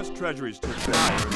U.S. Treasuries took down.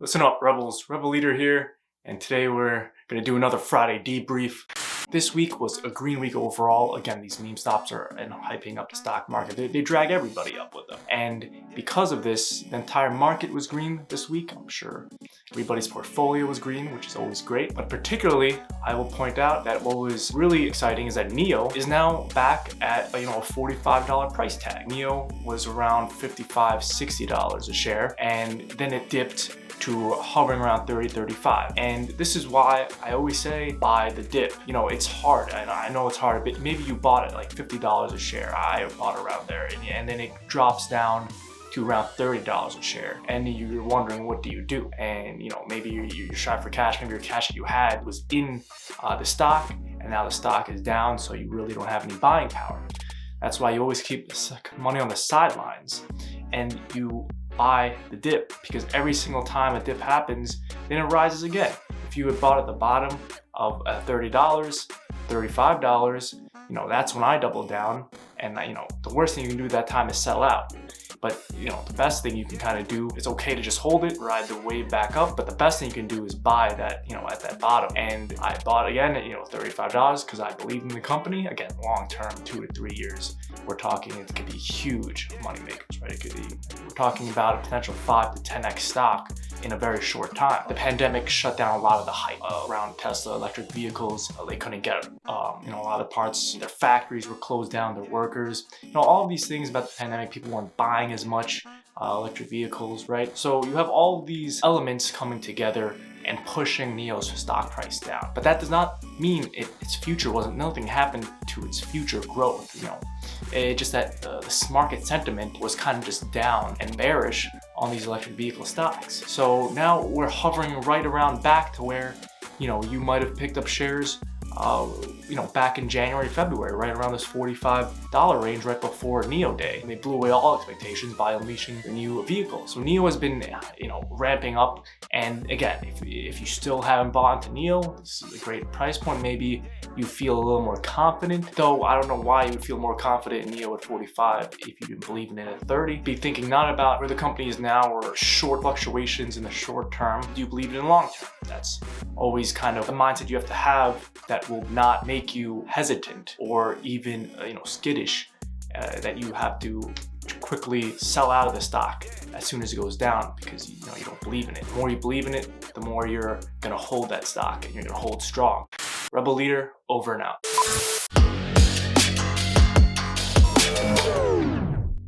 Listen up, Rebels. Rebel Leader here, and today we're going to do another Friday Debrief. This week was a green week overall. Again, these meme stocks are hyping up the stock market. They drag everybody up with them. And because of this, the entire market was green this week. I'm sure everybody's portfolio was green, which is always great. But particularly, I will point out that what was really exciting is that NIO is now back at a $45 price tag. NIO was around $55, $60 a share, and then it dipped to hovering around 30, 35. And this is why I always say buy the dip. It's hard. I know it's hard, but maybe you bought it like $50 a share. I bought around there, and then it drops down to around $30 a share. And you're wondering, what do you do? And maybe you're shy for cash. Maybe your cash that you had was in the stock, and now the stock is down, so you really don't have any buying power. That's why you always keep money on the sidelines, and you buy the dip, because every single time a dip happens, then it rises again. If you had bought at the bottom of $30, $35, that's when I doubled down. And the worst thing you can do at that time is sell out. But the best thing you can kind of do, it's okay to just hold it, ride the wave back up. But the best thing you can do is buy that, at that bottom. And I bought again at, $35 because I believe in the company. Again, long term, 2 to 3 years. We're talking, it could be huge money makers, right? It could be, we're talking about a potential 5 to 10x stock in a very short time. The pandemic shut down a lot of the hype around Tesla electric vehicles. They couldn't get, a lot of parts. Their factories were closed down, their workers. All of these things about the pandemic, people weren't buying as much electric vehicles, right? So you have all of these elements coming together and pushing NIO's stock price down. But that does not mean its future nothing happened to its future growth, It's just that this market sentiment was kind of just down and bearish on these electric vehicle stocks. So now we're hovering right around back to where, you might have picked up shares back in January, February, right around this $45 range right before NIO Day. And they blew away all expectations by unleashing the new vehicle. So NIO has been, ramping up. And again, if you still haven't bought into NIO, this is a great price point. Maybe you feel a little more confident, though I don't know why you would feel more confident in NIO at 45 if you didn't believe in it at 30. Be thinking not about where the company is now or short fluctuations in the short term. Do you believe it in the long term? That's always kind of the mindset you have to have that will not make you hesitant or even skittish, that you have to quickly sell out of the stock as soon as it goes down because you don't believe in it. The more you believe in it, the more you're gonna hold that stock and you're gonna hold strong. Rebel Leader, over and out.